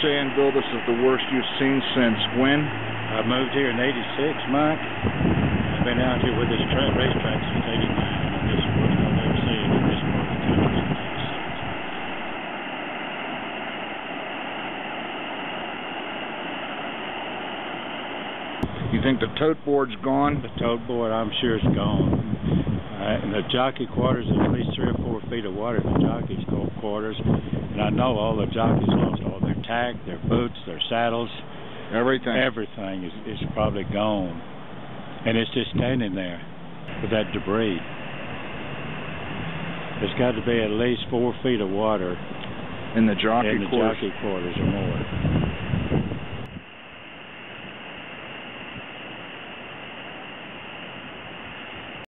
saying, Bill, this is the worst you've seen since when? I moved here in '86, Mike. I've been out here with this racetrack since '89, and this is the worst I've ever seen in this part of the country since '86. You think the tote board's gone? The tote board, I'm sure, is gone. And the jockey quarters, there's at least 3 or 4 feet of water in the jockey's quarters. And I know all the jockeys lost all their tack, their boots, their saddles. Everything. Everything is probably gone. And it's just standing there with that debris. There's got to be at least 4 feet of water in the jockey quarters or more.